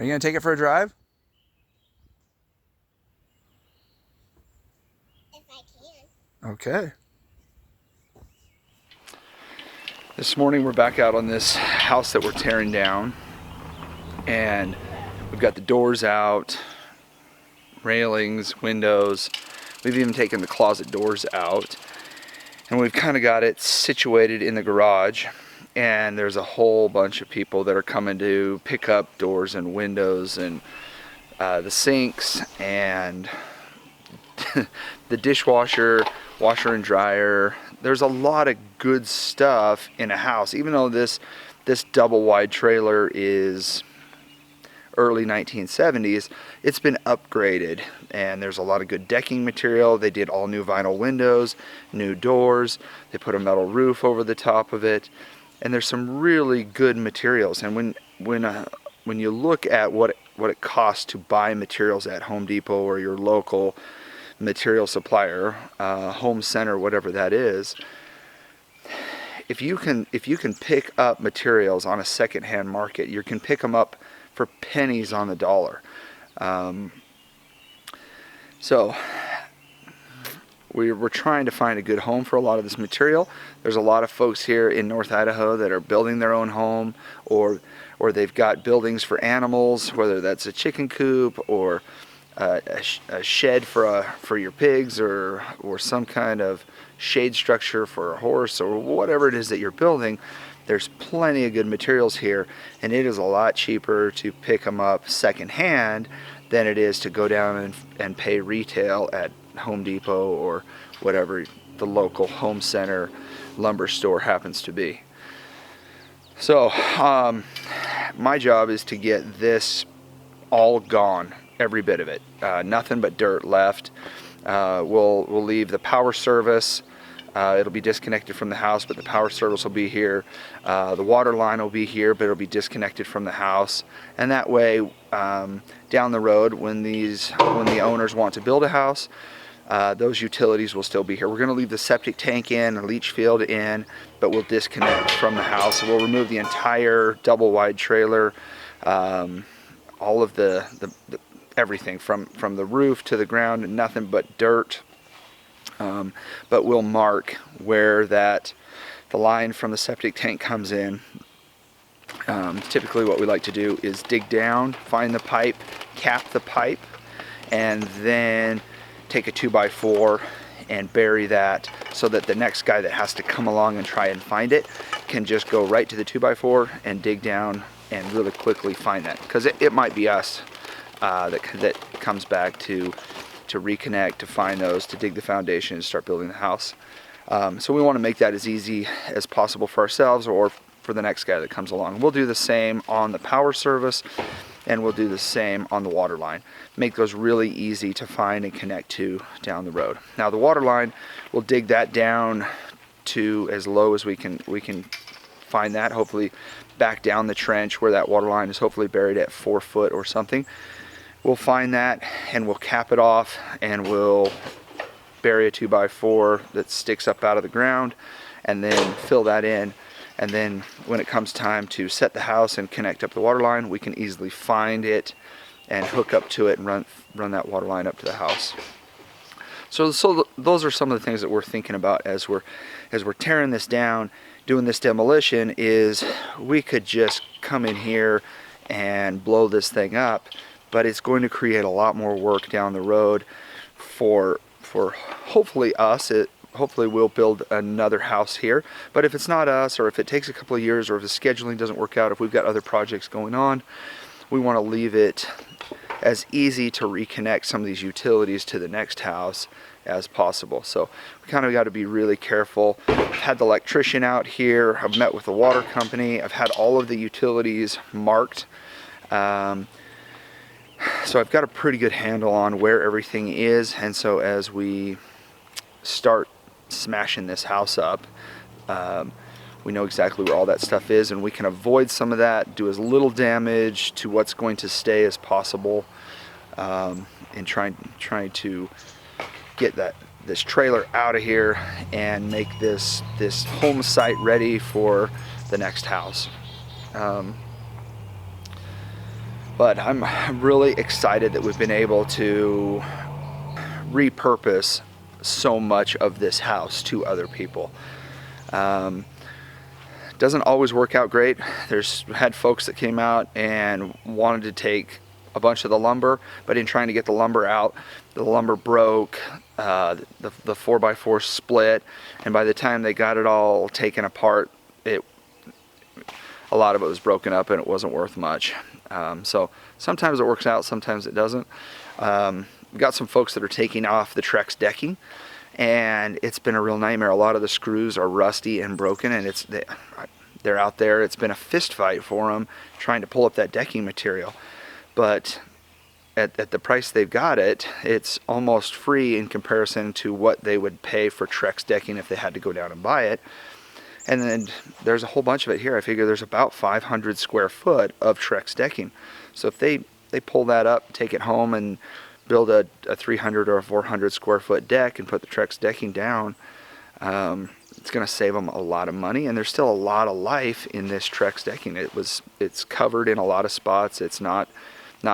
Are you going to take it for a drive? If I can. Okay. This morning we're back out on this house that we're tearing down, and we've got the doors out, railings, windows. We've even taken the closet doors out, and we've kind of got it situated in the garage, and there's a whole bunch of people that are coming to pick up doors and windows and the sinks and the dishwasher, washer and dryer. There's a lot of good stuff in a house, even though this double wide trailer is early 1970s. It's been upgraded, and there's a lot of good decking material. They did all new vinyl windows, new doors. They put a metal roof over the top of it, and there's some really good materials. And when you look at what it costs to buy materials at Home Depot or your local material supplier, home center, whatever that is, if you can pick up materials on a secondhand market, you can pick them up for pennies on the dollar. So we're trying to find a good home for a lot of this material. There's a lot of folks here in North Idaho that are building their own home, or they've got buildings for animals, whether that's a chicken coop or a shed for your pigs, or some kind of shade structure for a horse, or whatever it is that you're building. There's plenty of good materials here, and it is a lot cheaper to pick them up secondhand than it is to go down and pay retail at Home Depot or whatever the local home center lumber store happens to be. So my job is to get this all gone, every bit of it, nothing but dirt left. We'll leave the power service. It'll be disconnected from the house, but the power service will be here. The water line will be here, but it'll be disconnected from the house. And that way, down the road, when the owners want to build a house, those utilities will still be here. We're going to leave the septic tank in, the leach field in, but we'll disconnect from the house. So we'll remove the entire double wide trailer, all of the everything from the roof to the ground, and nothing but dirt. But we'll mark where the line from the septic tank comes in. Typically what we like to do is dig down, find the pipe, cap the pipe, and then take a 2x4 and bury that, so that the next guy that has to come along and try and find it can just go right to the 2x4 and dig down and really quickly find that, because it might be us that comes back to reconnect, to find those, to dig the foundation and start building the house. So we want to make that as easy as possible for ourselves or for the next guy that comes along. We'll do the same on the power service, and we'll do the same on the water line. Make those really easy to find and connect to down the road. Now the water line, we'll dig that down to as low as we can find that, hopefully back down the trench where that water line is hopefully buried at 4 foot or something. We'll find that, and we'll cap it off, and we'll bury a 2x4 that sticks up out of the ground, and then fill that in. And then when it comes time to set the house and connect up the water line, we can easily find it and hook up to it and run that water line up to the house. So those are some of the things that we're thinking about as we're tearing this down, doing this demolition. Is we could just come in here and blow this thing up, but it's going to create a lot more work down the road for hopefully us. Hopefully we'll build another house here, but if it's not us, or if it takes a couple of years, or if the scheduling doesn't work out, if we've got other projects going on, we want to leave it as easy to reconnect some of these utilities to the next house as possible. So we kind of got to be really careful. I've had the electrician out here, I've met with the water company, I've had all of the utilities marked. So I've got a pretty good handle on where everything is, and so as we start smashing this house up, we know exactly where all that stuff is, and we can avoid some of that, do as little damage to what's going to stay as possible, in trying to get this trailer out of here and make this home site ready for the next house. But I'm really excited that we've been able to repurpose so much of this house to other people. Doesn't always work out great. There's had folks that came out and wanted to take a bunch of the lumber, but in trying to get the lumber out, the lumber broke, the 4x4 split, and by the time they got it all taken apart, a lot of it was broken up and it wasn't worth much. So sometimes it works out, sometimes it doesn't. We've got some folks that are taking off the Trex decking, and it's been a real nightmare. A lot of the screws are rusty and broken, and they're out there. It's been a fist fight for them trying to pull up that decking material. But at the price they've got it, it's almost free in comparison to what they would pay for Trex decking if they had to go down and buy it. And then there's a whole bunch of it here. I figure there's about 500 square foot of Trex decking. So if they pull that up, take it home, and build a 300 or a 400 square foot deck and put the Trex decking down, it's going to save them a lot of money. And there's still a lot of life in this Trex decking. It's covered in a lot of spots. It's not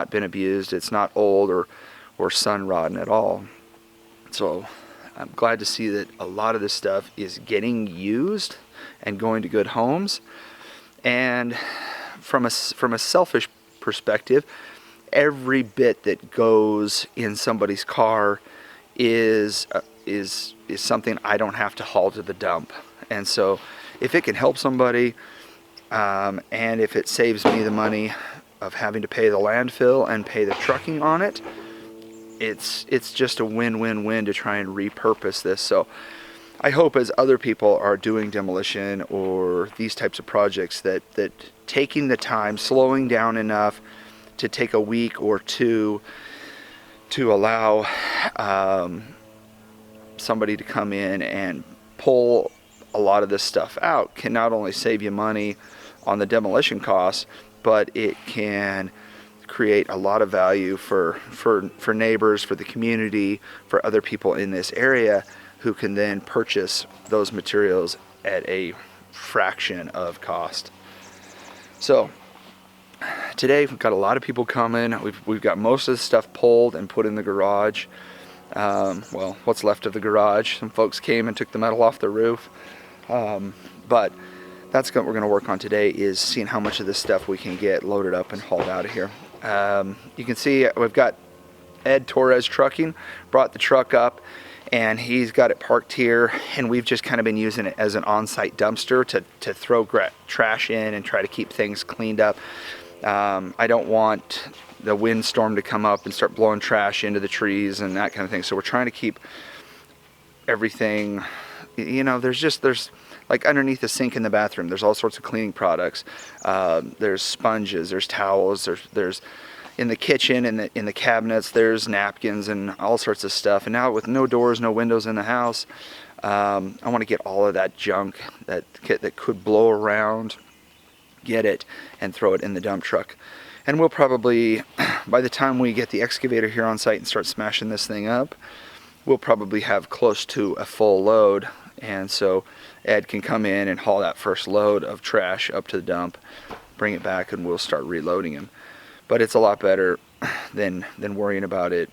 been abused. It's not old or sun rotten at all. So I'm glad to see that a lot of this stuff is getting used and going to good homes. And from a selfish perspective, every bit that goes in somebody's car is something I don't have to haul to the dump. And so if it can help somebody, and if it saves me the money of having to pay the landfill and pay the trucking on it, it's just a win-win-win to try and repurpose this. So I hope as other people are doing demolition or these types of projects that taking the time, slowing down enough to take a week or two to allow somebody to come in and pull a lot of this stuff out can not only save you money on the demolition costs, but it can create a lot of value for neighbors, for the community, for other people in this area who can then purchase those materials at a fraction of cost. So today we've got a lot of people coming. We've got most of the stuff pulled and put in the garage. Well, what's left of the garage. Some folks came and took the metal off the roof. But that's what we're going to work on today, is seeing how much of this stuff we can get loaded up and hauled out of here. You can see we've got Ed Torres Trucking brought the truck up, and he's got it parked here, and we've just kind of been using it as an on-site dumpster to throw trash in and try to keep things cleaned up. I don't want the windstorm to come up and start blowing trash into the trees and that kind of thing, so we're trying to keep everything, you know, there's like underneath the sink in the bathroom, there's all sorts of cleaning products. There's sponges, there's towels, there's in the kitchen, in the cabinets, there's napkins and all sorts of stuff. And now with no doors, no windows in the house, I want to get all of that junk that could blow around, get it and throw it in the dump truck. And we'll probably, by the time we get the excavator here on site and start smashing this thing up, we'll probably have close to a full load. And so Ed can come in and haul that first load of trash up to the dump, bring it back, and we'll start reloading him. But it's a lot better than worrying about it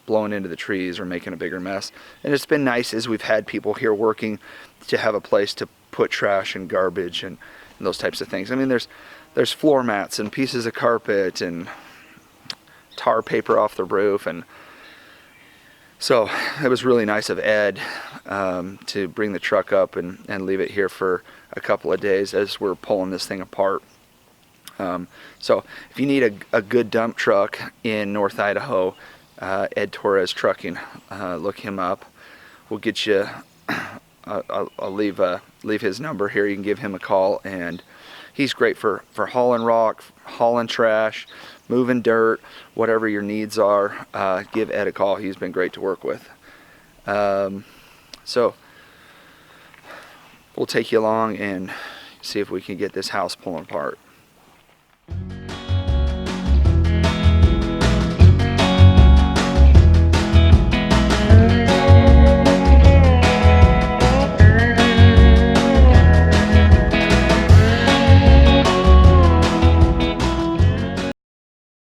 blowing into the trees or making a bigger mess. And it's been nice as we've had people here working to have a place to put trash and garbage and those types of things. I mean, there's floor mats and pieces of carpet and tar paper off the roof, and so it was really nice of Ed to bring the truck up and leave it here for a couple of days as we're pulling this thing apart. So if you need a good dump truck in North Idaho, Ed Torres Trucking, look him up. We'll get you, I'll leave his number here. You can give him a call, and he's great for hauling rock, hauling trash, moving dirt, whatever your needs are. Give Ed a call. He's been great to work with. So we'll take you along and see if we can get this house pulling apart.